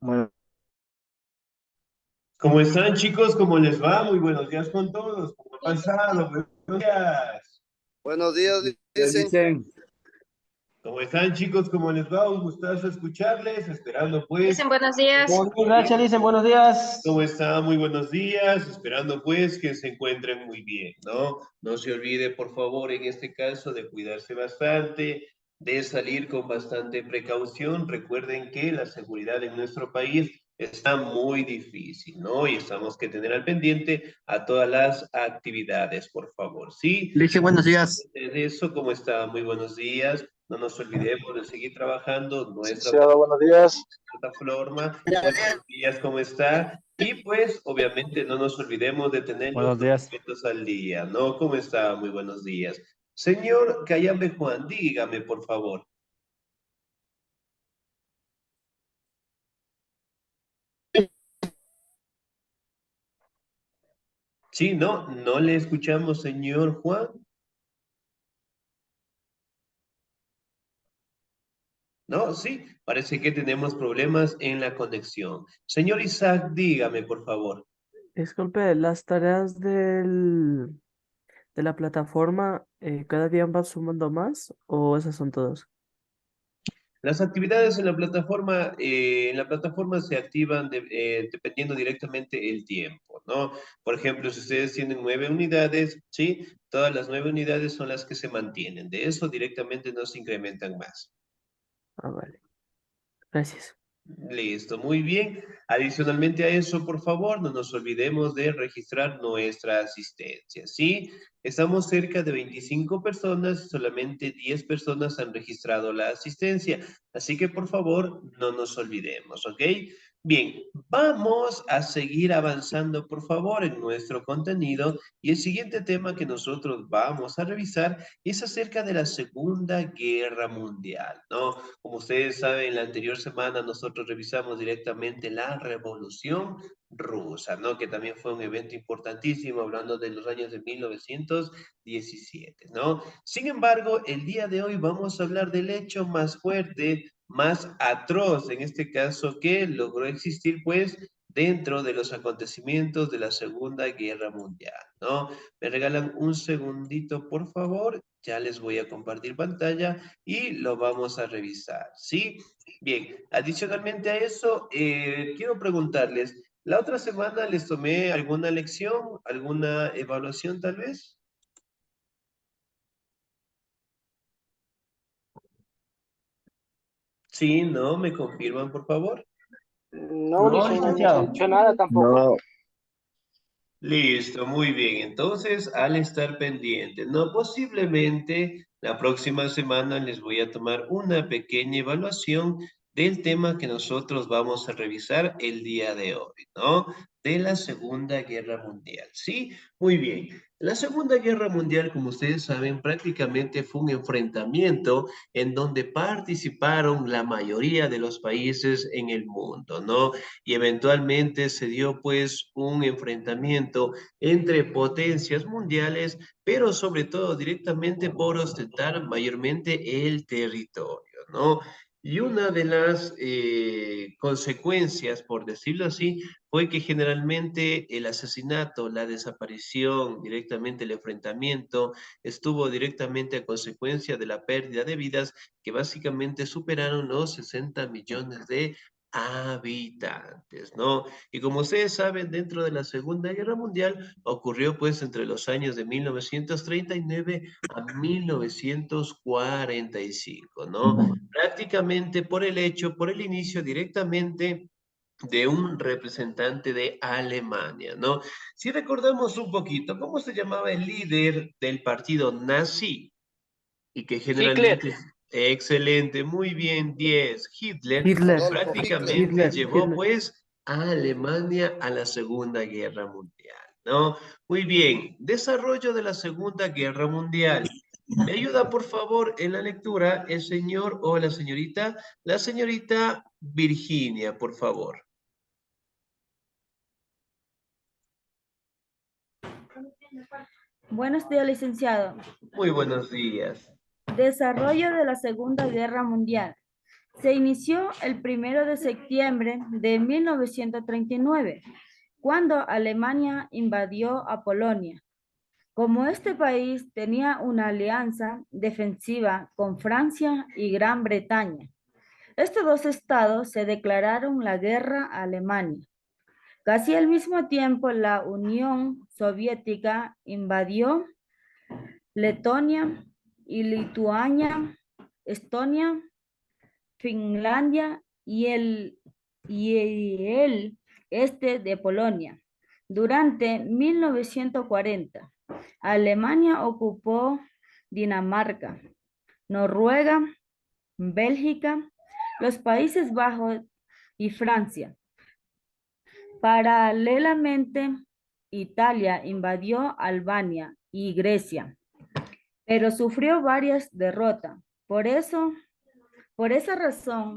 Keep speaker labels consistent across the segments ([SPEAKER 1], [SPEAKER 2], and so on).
[SPEAKER 1] Bueno,
[SPEAKER 2] ¿Cómo están, chicos? ¿Cómo les va? Muy buenos días con todos. ¿Cómo ha pasado? Buenos días.
[SPEAKER 3] Buenos días,
[SPEAKER 1] les
[SPEAKER 3] dicen.
[SPEAKER 1] dicen,
[SPEAKER 2] ¿Cómo están, chicos? ¿Cómo les va? Un gustazo escucharles, esperando pues.
[SPEAKER 4] Dicen buenos días.
[SPEAKER 1] muy bien, gracias, dicen buenos días.
[SPEAKER 2] ¿Cómo están? Muy buenos días, esperando pues que se encuentren muy bien, ¿no? No se olvide, por favor, en este caso, de cuidarse bastante, de salir con bastante precaución. Recuerden que la seguridad en nuestro país está muy difícil, ¿no? Y estamos que tener al pendiente a todas las actividades, por favor, ¿sí?
[SPEAKER 1] Le dicen buenos días.
[SPEAKER 2] De eso, ¿cómo está? Muy buenos días. No nos olvidemos de seguir trabajando nuestra
[SPEAKER 5] Licenciado, buenos días.
[SPEAKER 2] plataforma. Buenos días, ¿cómo está? Y pues, obviamente, no nos olvidemos de tener los
[SPEAKER 1] Buenos días.
[SPEAKER 2] documentos al día, ¿no? ¿Cómo está? Muy buenos días. Señor Cayambe Juan, dígame, por favor. Sí, no, no le escuchamos, señor Juan. No, sí, parece que tenemos problemas en la conexión. Señor Isaac, dígame, por favor.
[SPEAKER 6] Disculpe, las tareas de la plataforma cada día van sumando más o esas son todas.
[SPEAKER 2] Las actividades en la plataforma se activan dependiendo directamente el tiempo, ¿no? Por ejemplo, si ustedes tienen 9 unidades, ¿sí? Todas las 9 unidades son las que se mantienen. De eso directamente no se incrementan más.
[SPEAKER 6] Ah, vale. Gracias.
[SPEAKER 2] Listo, muy bien. Adicionalmente a eso, por favor, no nos olvidemos de registrar nuestra asistencia, ¿sí? Estamos cerca de 25 personas y solamente 10 personas han registrado la asistencia, así que por favor, no nos olvidemos, ¿ok? Bien, vamos a seguir avanzando, por favor, en nuestro contenido y el siguiente tema que nosotros vamos a revisar es acerca de la Segunda Guerra Mundial, ¿no? Como ustedes saben, la anterior semana nosotros revisamos directamente la Revolución Rusa, ¿no? Que también fue un evento importantísimo, hablando de los años de 1917, ¿no? Sin embargo, el día de hoy vamos a hablar del hecho más fuerte, más atroz, en este caso, que logró existir, pues, dentro de los acontecimientos de la Segunda Guerra Mundial, ¿no? Me regalan un segundito, por favor. Ya les voy a compartir pantalla y lo vamos a revisar, ¿sí? Bien, adicionalmente a eso, quiero preguntarles, ¿la otra semana les tomé alguna lección, alguna evaluación tal vez? Sí, ¿no? ¿Me confirman, por favor?
[SPEAKER 5] No,
[SPEAKER 1] No,
[SPEAKER 5] licenciado, no se ha
[SPEAKER 1] licenciado.
[SPEAKER 5] dicho nada tampoco.
[SPEAKER 1] No,
[SPEAKER 2] Listo, muy bien. Entonces, al estar pendiente, no, posiblemente la próxima semana les voy a tomar una pequeña evaluación del tema que nosotros vamos a revisar el día de hoy, ¿no? De la Segunda Guerra Mundial. Sí, muy bien. La Segunda Guerra Mundial, como ustedes saben, prácticamente fue un enfrentamiento en donde participaron la mayoría de los países en el mundo, ¿no? Y eventualmente se dio pues un enfrentamiento entre potencias mundiales, pero sobre todo directamente por ostentar mayormente el territorio, ¿no? Y una de las consecuencias, por decirlo así, fue que generalmente el asesinato, la desaparición, directamente el enfrentamiento, estuvo directamente a consecuencia de la pérdida de vidas que básicamente superaron los 60 millones de habitantes, ¿no? Y como ustedes saben, dentro de la Segunda Guerra Mundial ocurrió pues entre los años de 1939 a 1945, ¿no? Prácticamente por el inicio directamente de un representante de Alemania, ¿no? Si recordamos un poquito, ¿cómo se llamaba el líder del partido nazi? Y que
[SPEAKER 5] Hitler.
[SPEAKER 2] generalmente es excelente, muy bien, 10. Hitler
[SPEAKER 6] Hitler,
[SPEAKER 3] Adolfo Hitler.
[SPEAKER 2] prácticamente llevó
[SPEAKER 6] Hitler.
[SPEAKER 2] pues a Alemania a la Segunda Guerra Mundial, ¿no? Muy bien, desarrollo de la Segunda Guerra Mundial. ¿Me ayuda por favor en la lectura el señor o la señorita? La señorita Virginia, por favor.
[SPEAKER 4] Buenos días, licenciado.
[SPEAKER 2] Muy buenos días.
[SPEAKER 4] Desarrollo de la Segunda Guerra Mundial.
[SPEAKER 3] se inició el 1 de septiembre de 1939, cuando Alemania invadió a Polonia. Como este país tenía una alianza defensiva con Francia y Gran Bretaña, estos dos estados se declararon la guerra a Alemania. Casi al mismo tiempo, la Unión Soviética invadió Letonia y Lituania, Estonia, Finlandia y el este de Polonia. Durante 1940, Alemania ocupó Dinamarca, Noruega, Bélgica, los Países Bajos y Francia. Paralelamente, Italia invadió Albania y Grecia, pero sufrió varias derrotas. Por esa razón,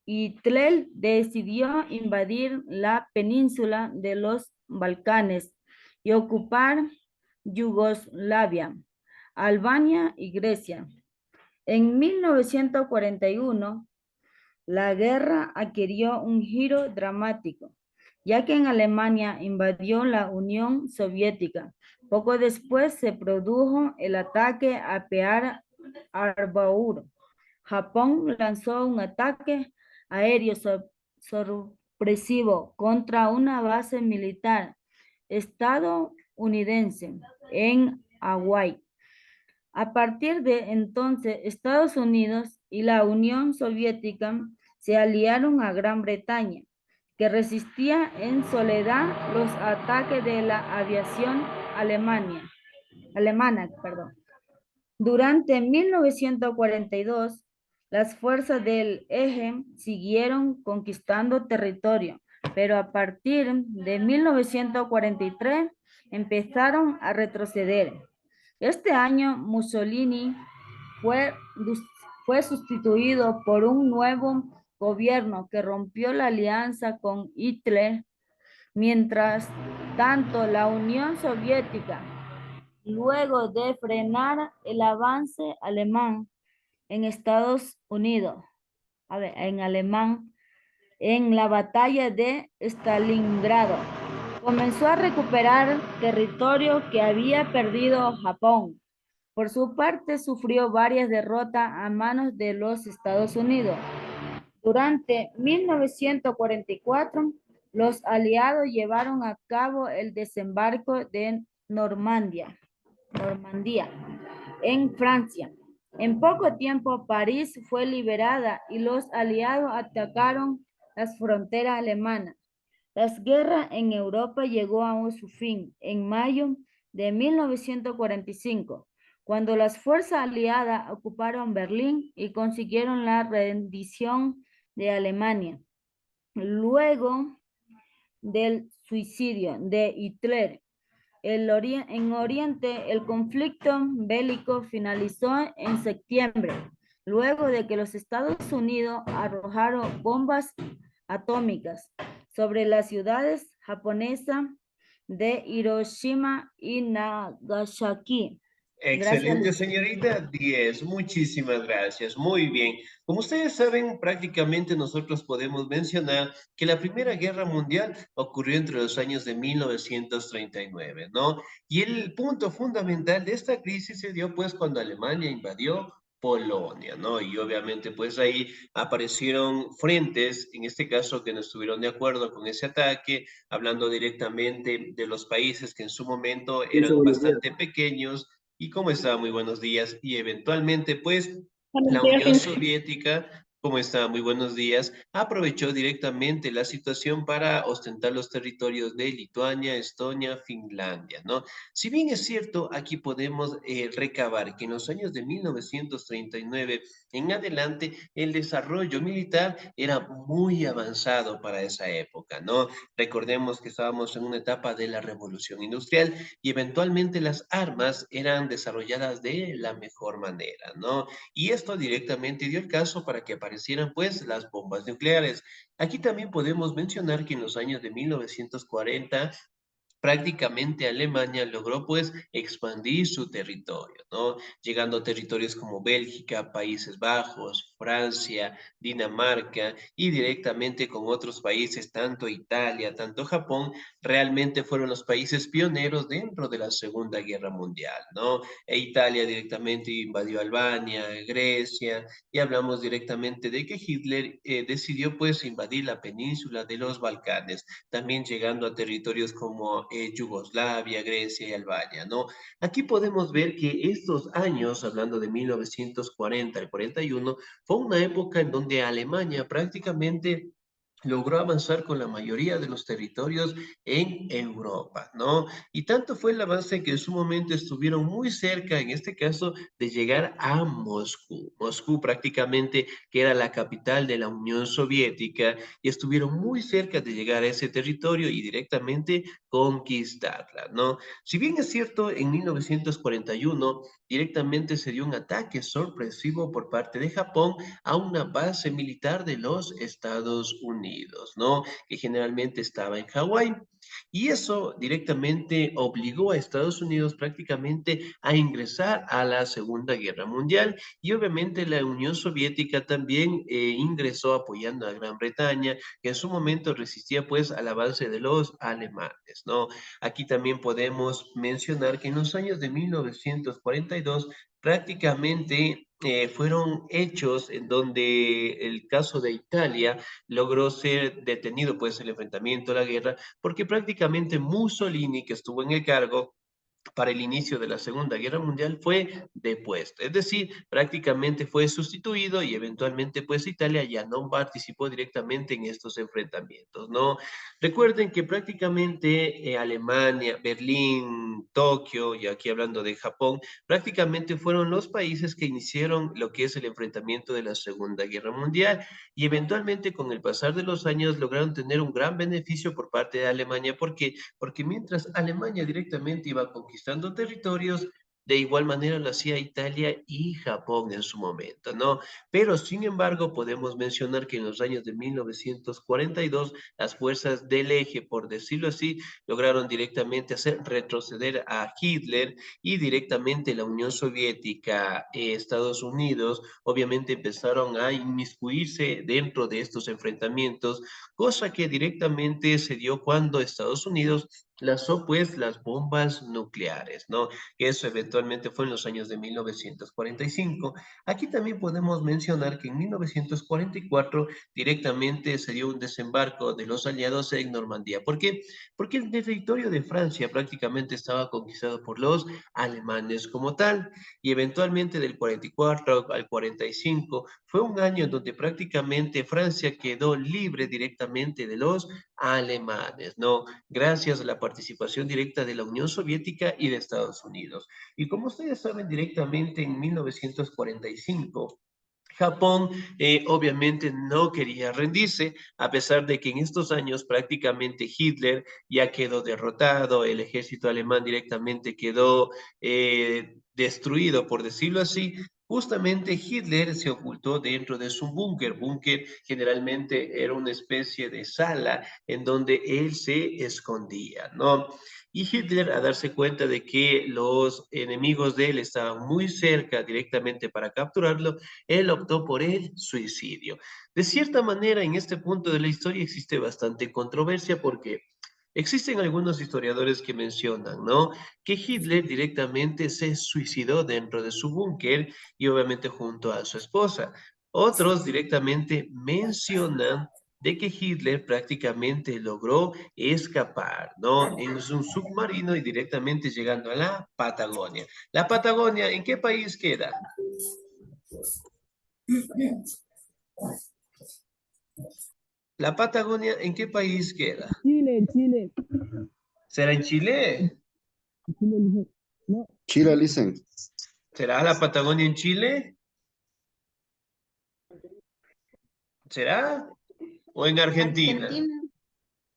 [SPEAKER 3] Hitler decidió invadir la península de los Balcanes y ocupar Yugoslavia, Albania y Grecia. En 1941, la guerra adquirió un giro dramático, ya que en Alemania invadió la Unión Soviética. Poco después se produjo el ataque a Pearl Harbor. Japón lanzó un ataque aéreo sorpresivo contra una base militar estadounidense en Hawái. A partir de entonces, Estados Unidos y la Unión Soviética se aliaron a Gran Bretaña, que resistía en soledad los ataques de la aviación alemana. Durante 1942, las fuerzas del eje siguieron conquistando territorio, pero a partir de 1943 empezaron a retroceder. Este año Mussolini fue sustituido por un nuevo gobierno que rompió la alianza con Hitler. Mientras tanto, la Unión Soviética, luego de frenar el avance alemán en Estados Unidos, en la batalla de Stalingrado, comenzó a recuperar territorio que había perdido Japón. Por su parte, sufrió varias derrotas a manos de los Estados Unidos. Durante 1944, los aliados llevaron a cabo el desembarco de Normandía, en Francia. En poco tiempo, París fue liberada y los aliados atacaron las fronteras alemanas. La guerra en Europa llegó a su fin en mayo de 1945, cuando las fuerzas aliadas ocuparon Berlín y consiguieron la rendición de Alemania. Luego del suicidio de Hitler en Oriente, el conflicto bélico finalizó en septiembre, luego de que los Estados Unidos arrojaron bombas atómicas sobre las ciudades japonesas de Hiroshima y Nagasaki.
[SPEAKER 2] Excelente,
[SPEAKER 3] Gracias.
[SPEAKER 2] señorita. 10. Muchísimas gracias. Muy bien. Como ustedes saben, prácticamente nosotros podemos mencionar que la Primera Guerra Mundial ocurrió entre los años de 1939, ¿no? Y el punto fundamental de esta crisis se dio pues cuando Alemania invadió Polonia, ¿no? Y obviamente pues ahí aparecieron frentes, en este caso que no estuvieron de acuerdo con ese ataque, hablando directamente de los países que en su momento eran bastante pequeños. ¿Y cómo está? Muy buenos días. Y eventualmente, pues, la Unión Soviética, ¿cómo está? Muy buenos días. Aprovechó directamente la situación para ostentar los territorios de Lituania, Estonia, Finlandia, ¿no? Si bien es cierto, aquí podemos recabar que en los años de 1939 en adelante el desarrollo militar era muy avanzado para esa época, ¿no? Recordemos que estábamos en una etapa de la revolución industrial y eventualmente las armas eran desarrolladas de la mejor manera, ¿no? Y esto directamente dio el caso para que aparecieran pues las bombas nucleares. Aquí también podemos mencionar que en los años de 1940 prácticamente Alemania logró pues expandir su territorio, ¿no? Llegando a territorios como Bélgica, Países Bajos, Francia, Dinamarca y directamente con otros países, tanto Italia, tanto Japón, realmente fueron los países pioneros dentro de la Segunda Guerra Mundial, ¿no? E Italia directamente invadió Albania, Grecia, y hablamos directamente de que Hitler decidió pues invadir la península de los Balcanes, también llegando a territorios como Yugoslavia, Grecia y Albania, ¿no? Aquí podemos ver que estos años, hablando de 1940 al 41, fue una época en donde Alemania prácticamente logró avanzar con la mayoría de los territorios en Europa, ¿no? Y tanto fue el avance que en su momento estuvieron muy cerca, en este caso, de llegar a Moscú. Moscú prácticamente que era la capital de la Unión Soviética y estuvieron muy cerca de llegar a ese territorio y directamente conquistarla, ¿no? Si bien es cierto, en 1941 directamente se dio un ataque sorpresivo por parte de Japón a una base militar de los Estados Unidos, ¿no? Que generalmente estaba en Hawái. Y eso directamente obligó a Estados Unidos prácticamente a ingresar a la Segunda Guerra Mundial y obviamente la Unión Soviética también ingresó apoyando a Gran Bretaña, que en su momento resistía pues al avance de los alemanes, ¿no? Aquí también podemos mencionar que en los años de 1942 prácticamente fueron hechos en donde el caso de Italia logró ser detenido, pues, el enfrentamiento, la guerra, porque prácticamente Mussolini, que estuvo en el cargo, para el inicio de la Segunda Guerra Mundial fue depuesto, es decir, prácticamente fue sustituido y eventualmente pues Italia ya no participó directamente en estos enfrentamientos, ¿no? Recuerden que prácticamente Alemania, Berlín, Tokio, y aquí hablando de Japón, prácticamente fueron los países que iniciaron lo que es el enfrentamiento de la Segunda Guerra Mundial y eventualmente con el pasar de los años lograron tener un gran beneficio por parte de Alemania porque mientras Alemania directamente iba conquistando territorios, de igual manera lo hacía Italia y Japón en su momento, ¿no? Pero sin embargo, podemos mencionar que en los años de 1942, las fuerzas del eje, por decirlo así, lograron directamente hacer retroceder a Hitler y directamente la Unión Soviética, Estados Unidos, obviamente empezaron a inmiscuirse dentro de estos enfrentamientos, cosa que directamente se dio cuando Estados Unidos lanzó pues las bombas nucleares, ¿no? Que eso eventualmente fue en los años de 1945. Aquí también podemos mencionar que en 1944 directamente se dio un desembarco de los aliados en Normandía. ¿Por qué? Porque el territorio de Francia prácticamente estaba conquistado por los alemanes como tal y eventualmente del 44 al 45 fue un año en donde prácticamente Francia quedó libre directamente de los alemanes, ¿no? Gracias a la participación directa de la Unión Soviética y de Estados Unidos. Y como ustedes saben, directamente en 1945, Japón obviamente no quería rendirse, a pesar de que en estos años prácticamente Hitler ya quedó derrotado, el ejército alemán directamente quedó destruido, por decirlo así. Justamente Hitler se ocultó dentro de su búnker. Búnker generalmente era una especie de sala en donde él se escondía, ¿no? Y Hitler, a darse cuenta de que los enemigos de él estaban muy cerca directamente para capturarlo, él optó por el suicidio. De cierta manera, en este punto de la historia existe bastante controversia porque existen algunos historiadores que mencionan, ¿no? Que Hitler directamente se suicidó dentro de su búnker y obviamente junto a su esposa. Otros directamente mencionan de que Hitler prácticamente logró escapar, ¿no? En un submarino y directamente llegando a la Patagonia. ¿La Patagonia en qué país queda? ¿La Patagonia en qué país queda?
[SPEAKER 1] Chile, Chile.
[SPEAKER 2] ¿Será en Chile?
[SPEAKER 1] Chile, no.
[SPEAKER 4] Chile, listen.
[SPEAKER 2] ¿Será la Patagonia en Chile? ¿Será? ¿O en Argentina?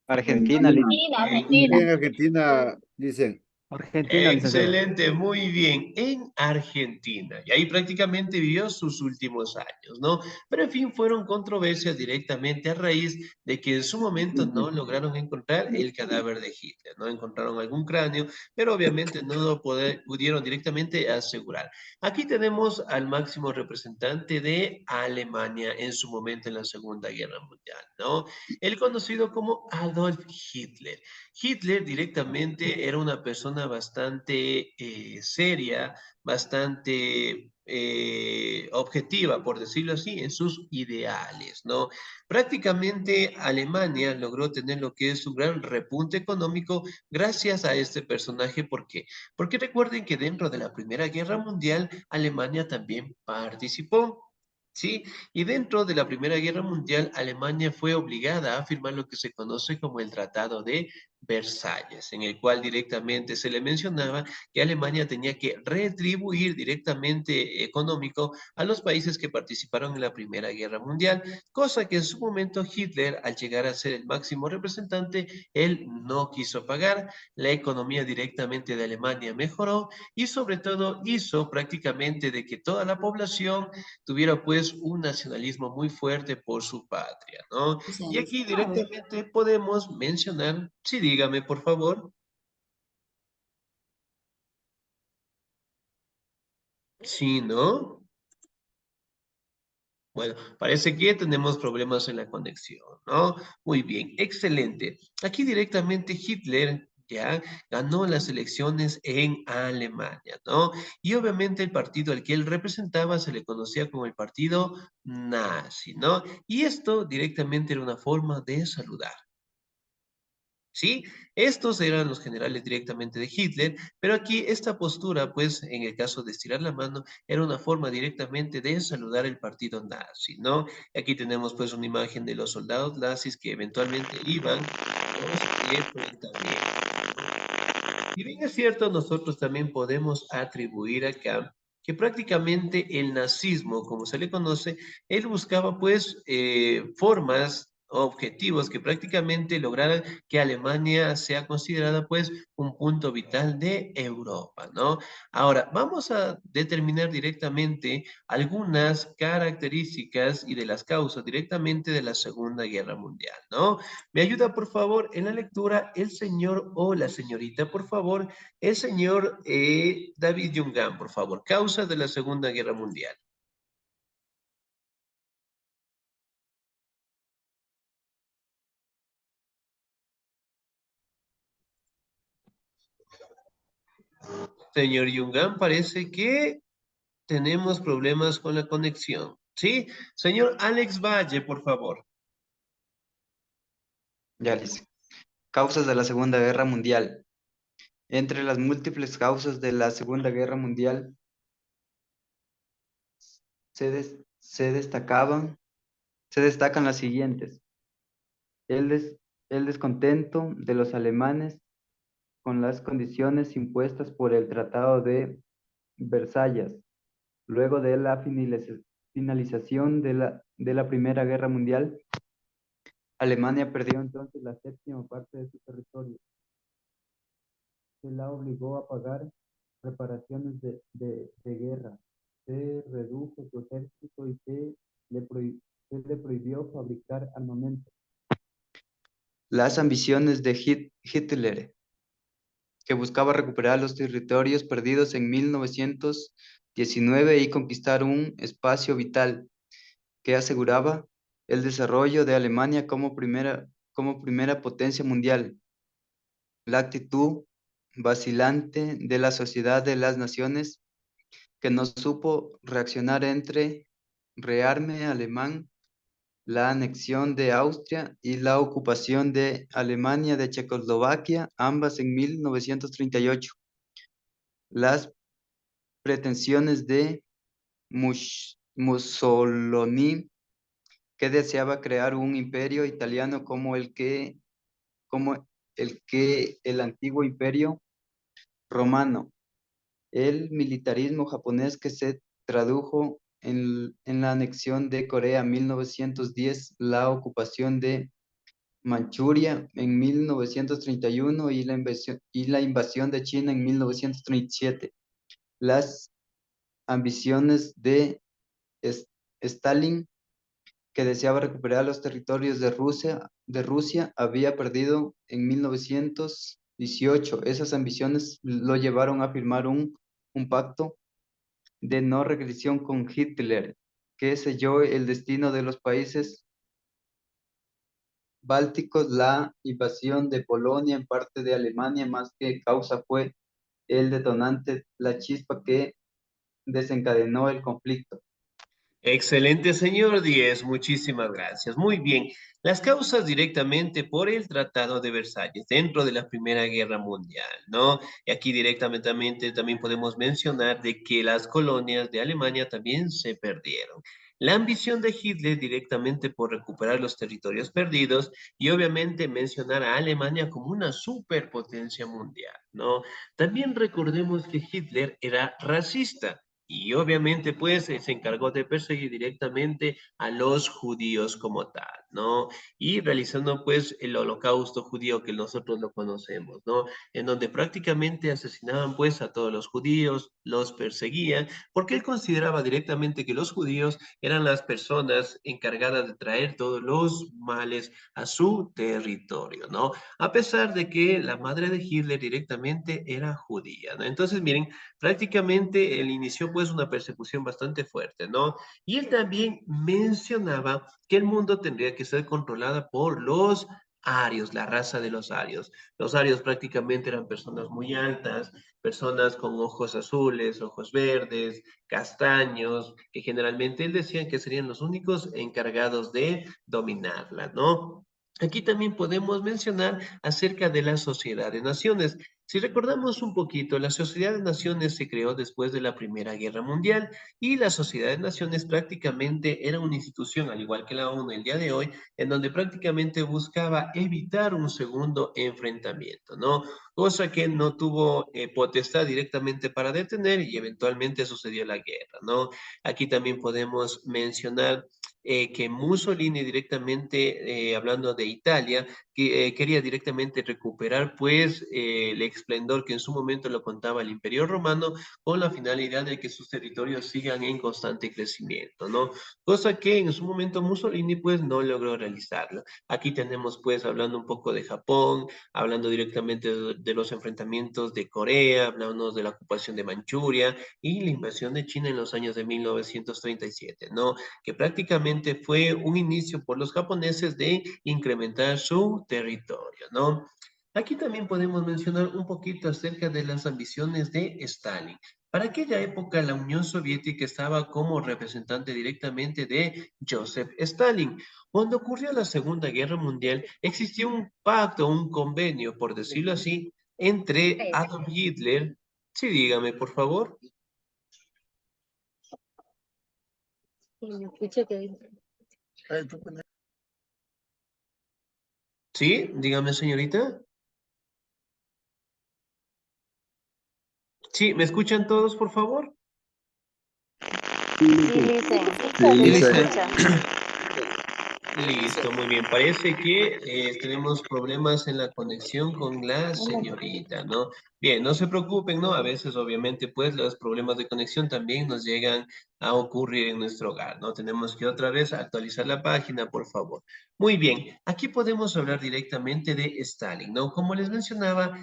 [SPEAKER 5] Argentina,
[SPEAKER 4] Sí, en Argentina, dicen.
[SPEAKER 6] Argentina, licenciado.
[SPEAKER 2] Excelente, muy bien, en Argentina. Y ahí prácticamente vivió sus últimos años, ¿no? Pero en fin, fueron controversias directamente a raíz de que en su momento no lograron encontrar el cadáver de Hitler, no encontraron algún cráneo, pero obviamente no lo pudieron directamente asegurar. Aquí tenemos al máximo representante de Alemania en su momento en la Segunda Guerra Mundial, ¿no? El conocido como Adolf Hitler. Hitler directamente era una persona bastante seria, bastante objetiva, por decirlo así, en sus ideales, ¿no? Prácticamente Alemania logró tener lo que es un gran repunte económico gracias a este personaje. ¿Por qué? Porque recuerden que dentro de la Primera Guerra Mundial, Alemania también participó. ¿Sí? Y dentro de la Primera Guerra Mundial, Alemania fue obligada a firmar lo que se conoce como el Tratado de Versalles, en el cual directamente se le mencionaba que Alemania tenía que retribuir directamente económico a los países que participaron en la Primera Guerra Mundial, cosa que en su momento Hitler, al llegar a ser el máximo representante, él no quiso pagar, la economía directamente de Alemania mejoró y sobre todo hizo prácticamente de que toda la población tuviera pues un nacionalismo muy fuerte por su patria, ¿no? Y aquí directamente podemos mencionar, sí, dígame por favor. Sí, ¿no? Bueno, parece que tenemos problemas en la conexión, ¿no? Muy bien, excelente. Aquí directamente Hitler ya ganó las elecciones en Alemania, ¿no? Y obviamente el partido al que él representaba se le conocía como el partido nazi, ¿no? Y esto directamente era una forma de saludar. ¿Sí? Estos eran los generales directamente de Hitler, pero aquí esta postura, pues, en el caso de estirar la mano, era una forma directamente de saludar el partido nazi, ¿no? Aquí tenemos, pues, una imagen de los soldados nazis que eventualmente iban también. Y bien es cierto, nosotros también podemos atribuir acá que prácticamente el nazismo, como se le conoce, él buscaba pues formas, objetivos que prácticamente lograran que Alemania sea considerada pues un punto vital de Europa, ¿no? Ahora, vamos a determinar directamente algunas características y de las causas directamente de la Segunda Guerra Mundial, ¿no? Me ayuda, por favor, en la lectura el señor o la señorita, por favor, el señor David Yungan, por favor. Causas de la Segunda Guerra Mundial. Señor Yungan, parece que tenemos problemas con la conexión. ¿Sí? Señor Alex Valle, por favor.
[SPEAKER 4] Ya, listo. Causas de la Segunda Guerra Mundial. Entre las múltiples causas de la Segunda Guerra Mundial se destacan las siguientes. El, el descontento de los alemanes con las condiciones impuestas por el Tratado de Versalles. Luego de la finalización de la Primera Guerra Mundial, Alemania perdió entonces la séptima parte de su territorio. Se la obligó a pagar reparaciones de guerra, se redujo su ejército y se le prohibió fabricar armamento. Las ambiciones de Hitler, que buscaba recuperar los territorios perdidos en 1919 y conquistar un espacio vital que aseguraba el desarrollo de Alemania como primera potencia mundial. La actitud vacilante de la Sociedad de las Naciones, que no supo reaccionar entre rearme alemán, la anexión de Austria y la ocupación de Alemania de Checoslovaquia, ambas en 1938. Las pretensiones de Mussolini, que deseaba crear un imperio italiano como el antiguo imperio romano. El militarismo japonés, que se tradujo en la anexión de Corea en 1910, la ocupación de Manchuria en 1931 y la invasión de China en 1937. Las ambiciones de Stalin, que deseaba recuperar los territorios de Rusia, había perdido en 1918. Esas ambiciones lo llevaron a firmar un pacto de no regresión con Hitler, que selló el destino de los países bálticos. La invasión de Polonia en parte de Alemania, más que causa, fue el detonante, la chispa que desencadenó el conflicto.
[SPEAKER 2] Excelente, señor Díez, muchísimas gracias. Muy bien, las causas directamente por el Tratado de Versalles dentro de la Primera Guerra Mundial, ¿no? Y aquí directamente también podemos mencionar de que las colonias de Alemania también se perdieron. La ambición de Hitler directamente por recuperar los territorios perdidos y obviamente mencionar a Alemania como una superpotencia mundial, ¿no? También recordemos que Hitler era racista. Y obviamente, pues, se encargó de perseguir directamente a los judíos como tal, ¿no? Y realizando, pues, el holocausto judío que nosotros lo conocemos, ¿no? En donde prácticamente asesinaban, pues, a todos los judíos, los perseguían, porque él consideraba directamente que los judíos eran las personas encargadas de traer todos los males a su territorio, ¿no? A pesar de que la madre de Hitler directamente era judía, ¿no? Entonces, miren, prácticamente él inició pues una persecución bastante fuerte, ¿no? Y él también mencionaba que el mundo tendría que ser controlada por los arios, la raza de los arios. Los arios prácticamente eran personas muy altas, personas con ojos azules, ojos verdes, castaños, que generalmente él decía que serían los únicos encargados de dominarla, ¿no? Aquí también podemos mencionar acerca de la Sociedad de Naciones. Si recordamos un poquito, la Sociedad de Naciones se creó después de la Primera Guerra Mundial y la Sociedad de Naciones prácticamente era una institución, al igual que la ONU el día de hoy, en donde prácticamente buscaba evitar un segundo enfrentamiento, ¿no? Cosa que no tuvo potestad directamente para detener y eventualmente sucedió la guerra, ¿no? Aquí también podemos mencionar que Mussolini directamente, hablando de Italia, que quería directamente recuperar pues el esplendor que en su momento lo contaba el Imperio Romano con la finalidad de que sus territorios sigan en constante crecimiento, ¿no? Cosa que en su momento Mussolini pues no logró realizarlo. Aquí tenemos pues hablando un poco de Japón, hablando directamente de los enfrentamientos de Corea, hablando de la ocupación de Manchuria y la invasión de China en los años de 1937, ¿no? Que prácticamente fue un inicio por los japoneses de incrementar su territorio, ¿no? Aquí también podemos mencionar un poquito acerca de las ambiciones de Stalin. Para aquella época, la Unión Soviética estaba como representante directamente de Joseph Stalin. Cuando ocurrió la Segunda Guerra Mundial, existió un pacto, un convenio, por decirlo así, entre Adolf Hitler. Sí, dígame, por favor. Sí, dígame, señorita. Sí, ¿me escuchan todos, por favor?
[SPEAKER 4] Dice,
[SPEAKER 2] Listo, muy bien. Parece que tenemos problemas en la conexión con la señorita, ¿no? Bien, no se preocupen, ¿no? A veces, obviamente, pues los problemas de conexión también nos llegan a ocurrir en nuestro hogar, ¿no? Tenemos que otra vez actualizar la página, por favor. Muy bien, aquí podemos hablar directamente de Stalin, ¿no? Como les mencionaba,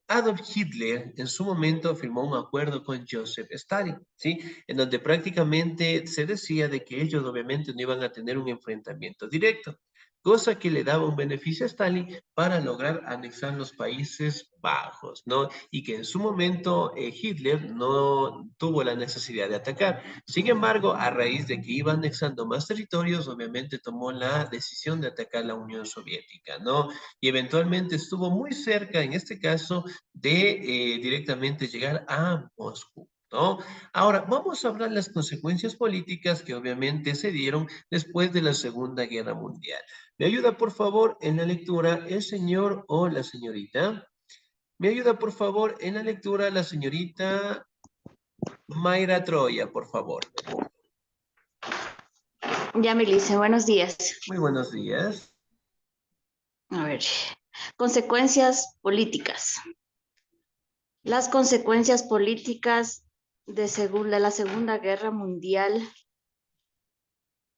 [SPEAKER 2] Adolf Hitler en su momento firmó un acuerdo con Joseph Stalin, ¿sí? En donde prácticamente se decía de que ellos obviamente no iban a tener un enfrentamiento directo, cosa que le daba un beneficio a Stalin para lograr anexar los Países Bajos, ¿no? Y que en su momento Hitler no tuvo la necesidad de atacar. Sin embargo, a raíz de que iba anexando más territorios, obviamente tomó la decisión de atacar la Unión Soviética, ¿no? Y eventualmente estuvo muy cerca, en este caso, de directamente llegar a Moscú, ¿no? Ahora, vamos a hablar de las consecuencias políticas que obviamente se dieron después de la Segunda Guerra Mundial. ¿Me ayuda, por favor, en la lectura el señor o la señorita? ¿Me ayuda, por favor, en la lectura la señorita Mayra Troya, por favor?
[SPEAKER 7] Ya, Melissa, buenos días.
[SPEAKER 2] Muy buenos días.
[SPEAKER 7] A ver, consecuencias políticas. Las consecuencias políticas de la Segunda Guerra Mundial.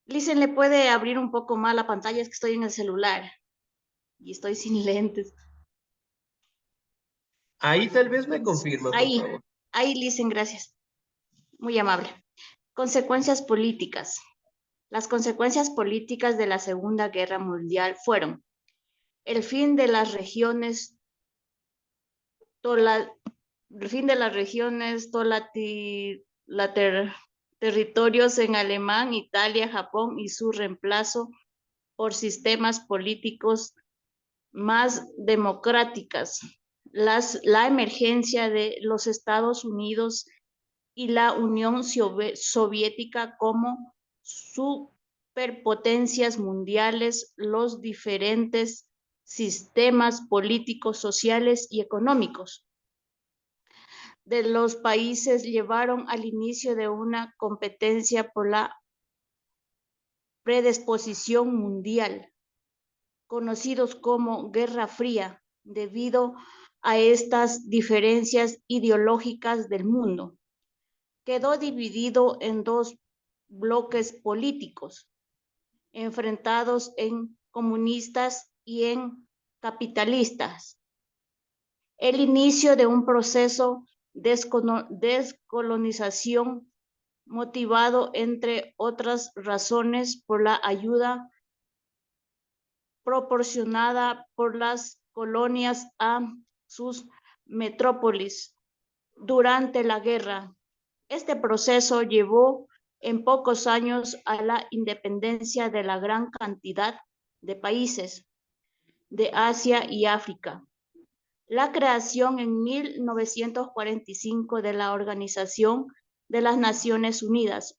[SPEAKER 7] Listen, ¿le puede abrir un poco más la pantalla? Es que estoy en el celular y estoy sin lentes.
[SPEAKER 2] Ahí tal vez me confirma, por
[SPEAKER 7] Ahí,
[SPEAKER 2] favor.
[SPEAKER 7] ahí, Listen, gracias. Muy amable. Consecuencias políticas. Las consecuencias políticas de la Segunda Guerra Mundial fueron el fin de las regiones, territorios en Alemania, Italia, Japón y su reemplazo por sistemas políticos más democráticas, la emergencia de los Estados Unidos y la Unión Soviética como superpotencias mundiales, los diferentes sistemas políticos, sociales y económicos de los países llevaron al inicio de una competencia por la predisposición mundial, conocidos como Guerra Fría, debido a estas diferencias ideológicas del mundo. Quedó dividido en dos bloques políticos, enfrentados en comunistas y en capitalistas. El inicio de un proceso de descolonización motivado, entre otras razones, por la ayuda proporcionada por las colonias a sus metrópolis durante la guerra. Este proceso llevó en pocos años a la independencia de la gran cantidad de países de Asia y África. La creación en 1945 de la Organización de las Naciones Unidas,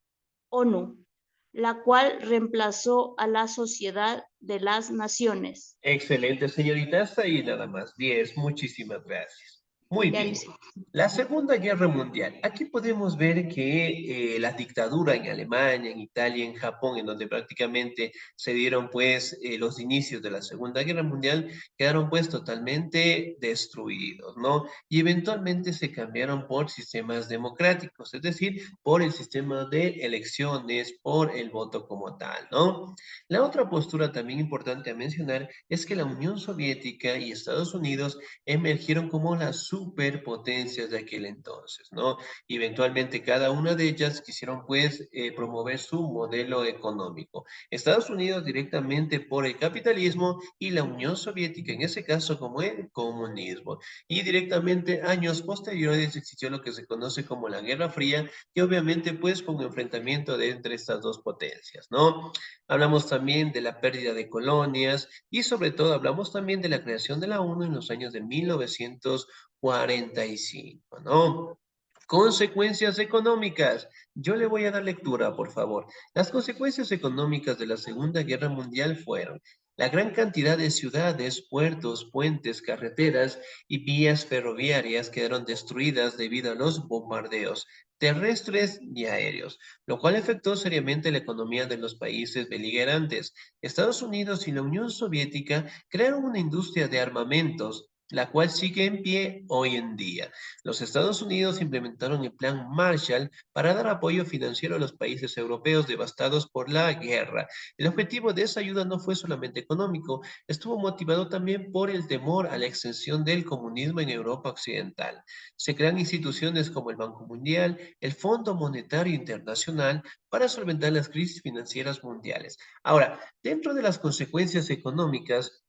[SPEAKER 7] ONU, la cual reemplazó a la Sociedad de las Naciones.
[SPEAKER 2] Excelente, señorita. Hasta ahí nada más. 10. Muchísimas gracias. Muy
[SPEAKER 7] Ya
[SPEAKER 2] bien.
[SPEAKER 7] dice.
[SPEAKER 2] La Segunda Guerra Mundial. Aquí podemos ver que la dictadura en Alemania, en Italia, en Japón, en donde prácticamente se dieron pues los inicios de la Segunda Guerra Mundial, quedaron pues totalmente destruidos, ¿no? Y eventualmente se cambiaron por sistemas democráticos, es decir, por el sistema de elecciones, por el voto como tal, ¿no? La otra postura también importante a mencionar es que la Unión Soviética y Estados Unidos emergieron como las superpotencias de aquel entonces, ¿no? Y eventualmente cada una de ellas quisieron pues promover su modelo económico. Estados Unidos directamente por el capitalismo y la Unión Soviética en ese caso como el comunismo. Y directamente años posteriores existió lo que se conoce como la Guerra Fría, que obviamente pues fue un enfrentamiento de entre estas dos potencias, ¿no? Hablamos también de la pérdida de colonias y sobre todo hablamos también de la creación de la ONU en los años de 1945, ¿no? Consecuencias económicas. Yo le voy a dar lectura, por favor. Las consecuencias económicas de la Segunda Guerra Mundial fueron la gran cantidad de ciudades, puertos, puentes, carreteras y vías ferroviarias quedaron destruidas debido a los bombardeos terrestres y aéreos, lo cual afectó seriamente la economía de los países beligerantes. Estados Unidos y la Unión Soviética crearon una industria de armamentos, la cual sigue en pie hoy en día. Los Estados Unidos implementaron el Plan Marshall para dar apoyo financiero a los países europeos devastados por la guerra. El objetivo de esa ayuda no fue solamente económico, estuvo motivado también por el temor a la extensión del comunismo en Europa Occidental. Se crean instituciones como el Banco Mundial, el Fondo Monetario Internacional para solventar las crisis financieras mundiales. Ahora, dentro de las consecuencias económicas,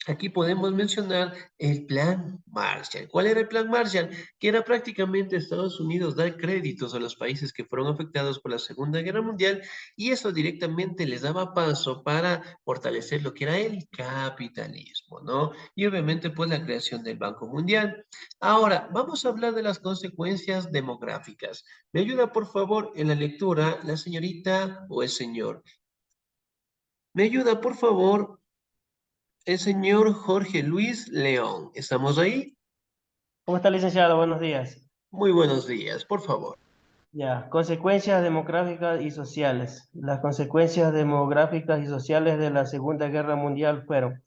[SPEAKER 2] aquí podemos mencionar el Plan Marshall. ¿Cuál era el Plan Marshall? Que era prácticamente Estados Unidos dar créditos a los países que fueron afectados por la Segunda Guerra Mundial y eso directamente les daba paso para fortalecer lo que era el capitalismo, ¿no? Y obviamente pues la creación del Banco Mundial. Ahora, vamos a hablar de las consecuencias demográficas. ¿Me ayuda por favor en la lectura la señorita o el señor? ¿Me ayuda por favor el señor Jorge Luis León? ¿Estamos ahí?
[SPEAKER 8] ¿Cómo está, licenciado? Buenos días.
[SPEAKER 2] Muy buenos días, por favor.
[SPEAKER 8] Ya, consecuencias demográficas y sociales. Las consecuencias demográficas y sociales de la Segunda Guerra Mundial fueron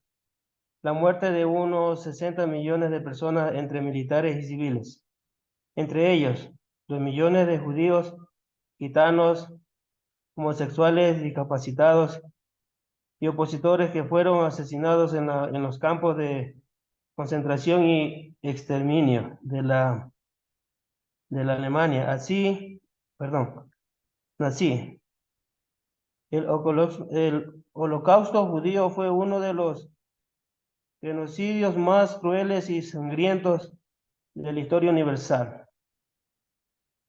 [SPEAKER 8] la muerte de unos 60 millones de personas entre militares y civiles. Entre ellos, los millones de judíos, gitanos, homosexuales, discapacitados y opositores que fueron asesinados en los campos de concentración y exterminio de la Alemania. Así, el holocausto judío fue uno de los genocidios más crueles y sangrientos de la historia universal.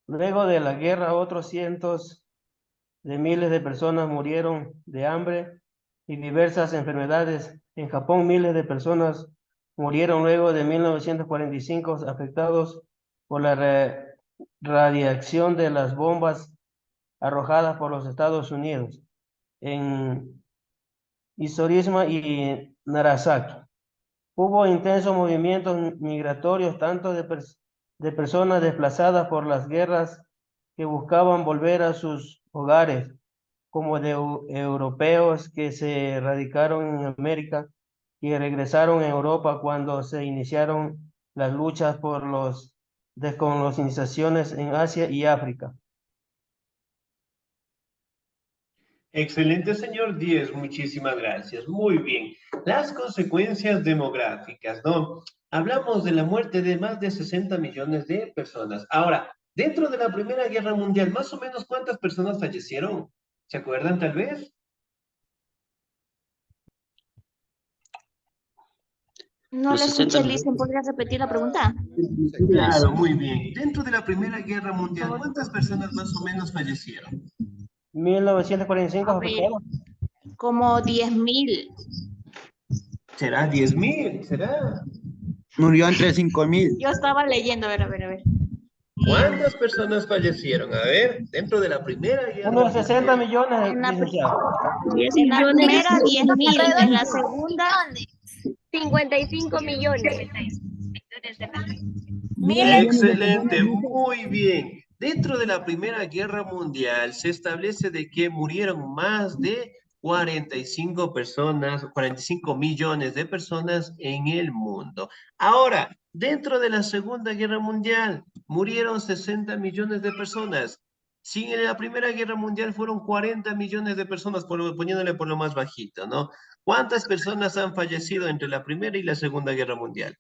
[SPEAKER 8] Luego de la guerra, otros cientos de miles de personas murieron de hambre y diversas enfermedades. En Japón, miles de personas murieron luego de 1945 afectados por la radiación de las bombas arrojadas por los Estados Unidos en Hiroshima y Nagasaki. Hubo intensos movimientos migratorios, tanto de personas desplazadas por las guerras que buscaban volver a sus hogares, como de europeos que se radicaron en América y regresaron a Europa cuando se iniciaron las luchas por las descolonizaciones en Asia y África.
[SPEAKER 2] Excelente, señor Díez, muchísimas gracias. Muy bien. Las consecuencias demográficas, ¿no? Hablamos de la muerte de más de 60 millones de personas. Ahora, dentro de la Primera Guerra Mundial, más o menos, ¿cuántas personas fallecieron? ¿Se acuerdan, tal vez?
[SPEAKER 7] No le escuché, Listen, ¿podrías repetir la pregunta?
[SPEAKER 2] Claro, muy bien. Dentro de la Primera Guerra Mundial, ¿cuántas personas más o menos fallecieron?
[SPEAKER 8] 1945
[SPEAKER 7] A ver,
[SPEAKER 8] afectados.
[SPEAKER 7] como 10.000.
[SPEAKER 2] ¿Será 10.000? ¿Será?
[SPEAKER 9] Murió entre 5.000.
[SPEAKER 7] Yo estaba leyendo, a ver.
[SPEAKER 2] ¿Cuántas personas fallecieron? A ver, dentro de la Primera Guerra
[SPEAKER 8] Unos 60
[SPEAKER 2] Mundial.
[SPEAKER 8] millones,
[SPEAKER 7] En la,
[SPEAKER 8] licenciado.
[SPEAKER 7] en la primera 10.000, en la segunda
[SPEAKER 10] 55 millones.
[SPEAKER 2] Excelente, muy bien. Dentro de la Primera Guerra Mundial se establece de que murieron más de 45 millones de personas en el mundo. Ahora, dentro de la Segunda Guerra Mundial murieron 60 millones de personas. Si en la Primera Guerra Mundial fueron 40 millones de personas, poniéndole por lo más bajito, ¿no? ¿Cuántas personas han fallecido entre la Primera y la Segunda Guerra Mundial?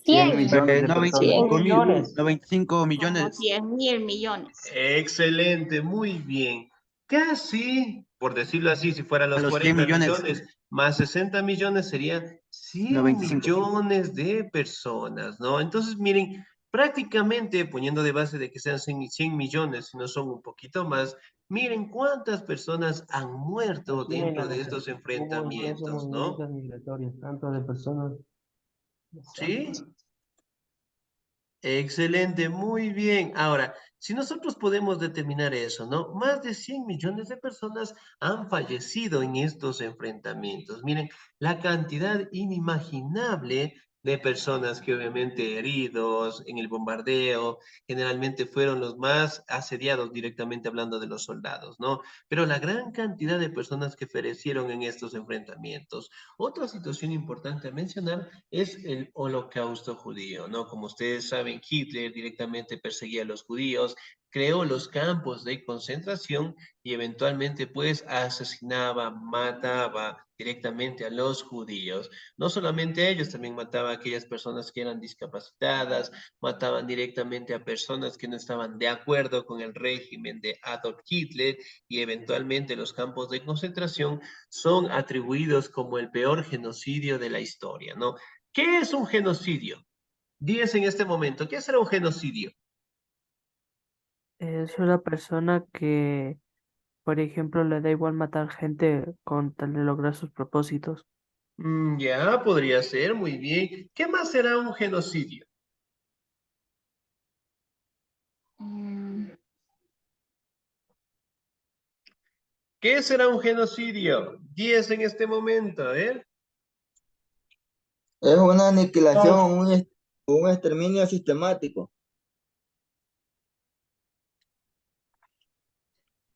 [SPEAKER 4] 100 millones de
[SPEAKER 9] 95
[SPEAKER 4] personas.
[SPEAKER 9] mil, 95
[SPEAKER 7] como
[SPEAKER 9] millones.
[SPEAKER 7] 10.000 millones.
[SPEAKER 2] Excelente, muy bien. Casi, por decirlo así, si fueran
[SPEAKER 9] A
[SPEAKER 2] los
[SPEAKER 9] los 100
[SPEAKER 2] 40
[SPEAKER 9] millones.
[SPEAKER 2] millones más 60 millones serían 100
[SPEAKER 9] 95.
[SPEAKER 2] millones de personas, ¿no? Entonces, miren, prácticamente poniendo de base de que sean 100 millones, si no son un poquito más, miren cuántas personas han muerto
[SPEAKER 8] Sí,
[SPEAKER 2] dentro de
[SPEAKER 8] hubo
[SPEAKER 2] estos
[SPEAKER 8] intensos
[SPEAKER 2] enfrentamientos, ¿no?
[SPEAKER 8] movimientos migratorios, tanto de personas.
[SPEAKER 2] ¿Sí? Excelente, muy bien. Ahora, si nosotros podemos determinar eso, ¿no? Más de 100 millones de personas han fallecido en estos enfrentamientos. Miren, la cantidad inimaginable de personas que obviamente heridos en el bombardeo, generalmente fueron los más asediados directamente hablando de los soldados, ¿no? Pero la gran cantidad de personas que perecieron en estos enfrentamientos. Otra situación importante a mencionar es el holocausto judío, ¿no? Como ustedes saben, Hitler directamente perseguía a los judíos, creó los campos de concentración y eventualmente pues asesinaba, mataba directamente a los judíos. No solamente a ellos, también mataba a aquellas personas que eran discapacitadas, mataban directamente a personas que no estaban de acuerdo con el régimen de Adolf Hitler y eventualmente los campos de concentración son atribuidos como el peor genocidio de la historia, ¿no? ¿Qué es un genocidio? 10 en este momento. ¿Qué será un genocidio?
[SPEAKER 6] Es una persona que, por ejemplo, le da igual matar gente con tal de lograr sus propósitos.
[SPEAKER 2] Ya, podría ser, muy bien. ¿Qué más será un genocidio? ¿Qué será un genocidio? 10 en este momento, a ver.
[SPEAKER 11] Es una aniquilación, un exterminio sistemático.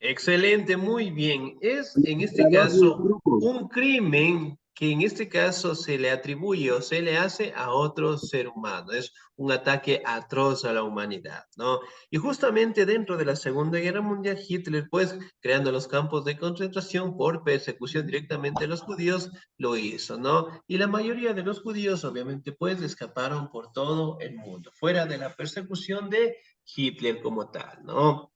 [SPEAKER 2] Excelente, muy bien. Es en este caso un crimen que en este caso se le atribuye o se le hace a otro ser humano. Es un ataque atroz a la humanidad, ¿no? Y justamente dentro de la Segunda Guerra Mundial, Hitler, pues, creando los campos de concentración por persecución directamente de los judíos, lo hizo, ¿no? Y la mayoría de los judíos, obviamente, pues, escaparon por todo el mundo, fuera de la persecución de Hitler como tal, ¿no?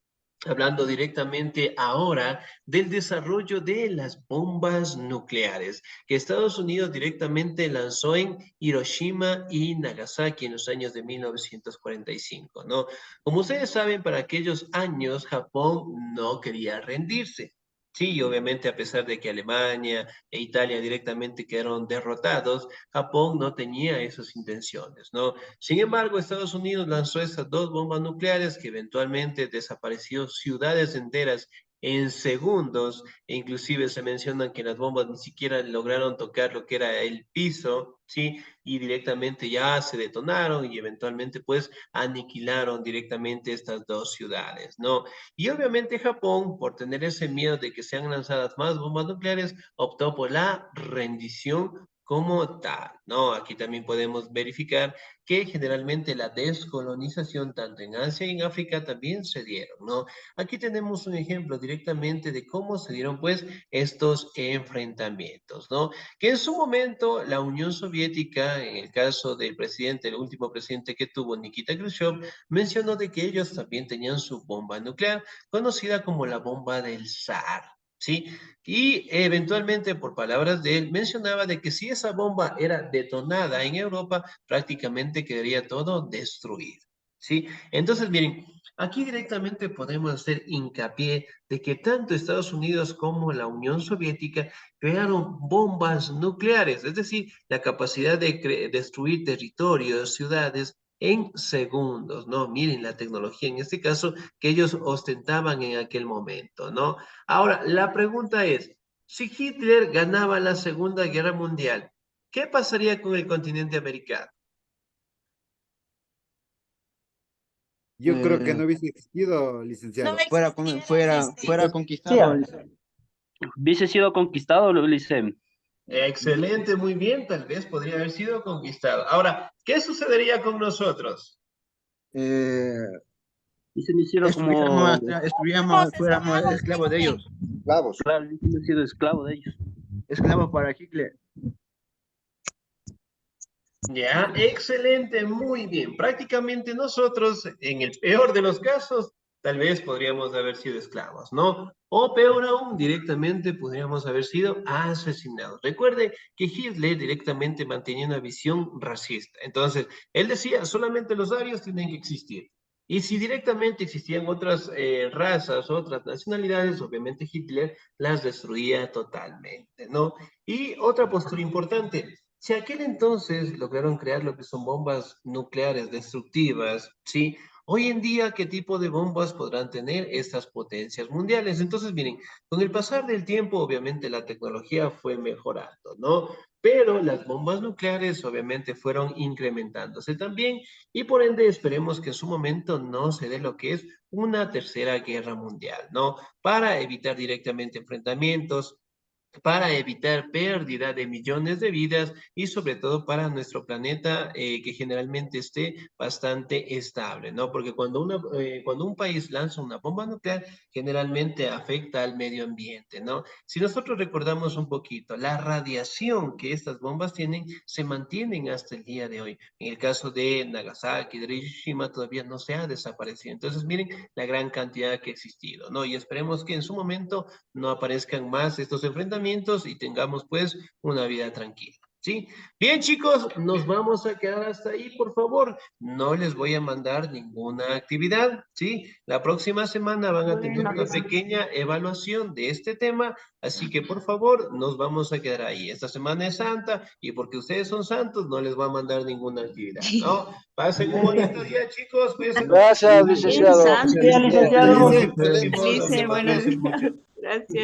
[SPEAKER 2] Hablando directamente ahora del desarrollo de las bombas nucleares que Estados Unidos directamente lanzó en Hiroshima y Nagasaki en los años de 1945, ¿no? Como ustedes saben, para aquellos años Japón no quería rendirse. Sí, y obviamente a pesar de que Alemania e Italia directamente quedaron derrotados, Japón no tenía esas intenciones, ¿no? Sin embargo, Estados Unidos lanzó estas dos bombas nucleares que eventualmente desapareció ciudades enteras en segundos, e inclusive se mencionan que las bombas ni siquiera lograron tocar lo que era el piso, ¿sí? Y directamente ya se detonaron y eventualmente pues aniquilaron directamente estas dos ciudades, ¿no? Y obviamente Japón, por tener ese miedo de que sean lanzadas más bombas nucleares, optó por la rendición como tal, ¿no? Aquí también podemos verificar que generalmente la descolonización tanto en Asia y en África también se dieron, ¿no? Aquí tenemos un ejemplo directamente de cómo se dieron pues estos enfrentamientos, ¿no? Que en su momento la Unión Soviética, en el caso del presidente, el último presidente que tuvo, Nikita Khrushchev, mencionó de que ellos también tenían su bomba nuclear, conocida como la bomba del zar. ¿Sí? Y eventualmente, por palabras de él, mencionaba de que si esa bomba era detonada en Europa, prácticamente quedaría todo destruido, ¿sí? Entonces, miren, aquí directamente podemos hacer hincapié de que tanto Estados Unidos como la Unión Soviética crearon bombas nucleares, es decir, la capacidad de destruir territorios, ciudades, en segundos, ¿no? Miren la tecnología en este caso que ellos ostentaban en aquel momento, ¿no? Ahora, la pregunta es, si Hitler ganaba la Segunda Guerra Mundial, ¿qué pasaría con el continente americano?
[SPEAKER 12] Yo creo que
[SPEAKER 9] Eh,
[SPEAKER 12] no hubiese existido, licenciado.
[SPEAKER 9] fuera conquistado.
[SPEAKER 13] Hubiese sido conquistado, Licem.
[SPEAKER 2] Excelente, muy bien, tal vez podría haber sido conquistado. Ahora, ¿qué sucedería con nosotros?
[SPEAKER 13] Hubiesen sido como...
[SPEAKER 9] Fuéramos esclavos de ellos.
[SPEAKER 11] Esclavos.
[SPEAKER 13] Claro, hubiesen sido esclavo de ellos.
[SPEAKER 9] Esclavos para Hitler.
[SPEAKER 2] Ya, excelente, muy bien. Prácticamente nosotros, en el peor de los casos, tal vez podríamos haber sido esclavos, ¿no? O peor aún, directamente podríamos haber sido asesinados. Recuerde que Hitler directamente mantenía una visión racista. Entonces, él decía, solamente los arios tienen que existir. Y si directamente existían otras razas, otras nacionalidades, obviamente Hitler las destruía totalmente, ¿no? Y otra postura importante, si aquel entonces lograron crear lo que son bombas nucleares destructivas, ¿sí? Hoy en día, ¿qué tipo de bombas podrán tener estas potencias mundiales? Entonces, miren, con el pasar del tiempo, obviamente la tecnología fue mejorando, ¿no? Pero las bombas nucleares obviamente fueron incrementándose también y por ende esperemos que en su momento no se dé lo que es una tercera guerra mundial, ¿no? Para evitar directamente enfrentamientos, para evitar pérdida de millones de vidas y sobre todo para nuestro planeta que generalmente esté bastante estable, ¿no? Porque cuando un país lanza una bomba nuclear, generalmente afecta al medio ambiente, ¿no? Si nosotros recordamos un poquito, la radiación que estas bombas tienen se mantienen hasta el día de hoy. En el caso de Nagasaki, de Hiroshima, todavía no se ha desaparecido. Entonces, miren la gran cantidad que ha existido, ¿no? Y esperemos que en su momento no aparezcan más estos enfrentamientos y tengamos pues una vida tranquila, ¿sí? Bien chicos, nos vamos a quedar hasta ahí, por favor. No les voy a mandar ninguna actividad, ¿sí? La próxima semana van a tener una pequeña evaluación de este tema, así que por favor nos vamos a quedar ahí. Esta semana es santa y porque ustedes son santos no les va a mandar ninguna actividad, ¿no? Pasen un bonito día chicos, cuídense mucho.
[SPEAKER 5] Gracias, licenciado.
[SPEAKER 7] Gracias, licenciado.
[SPEAKER 2] Cualquier cosa,
[SPEAKER 7] Lice,
[SPEAKER 2] me
[SPEAKER 7] buenos
[SPEAKER 2] parece mucho.
[SPEAKER 7] Gracias.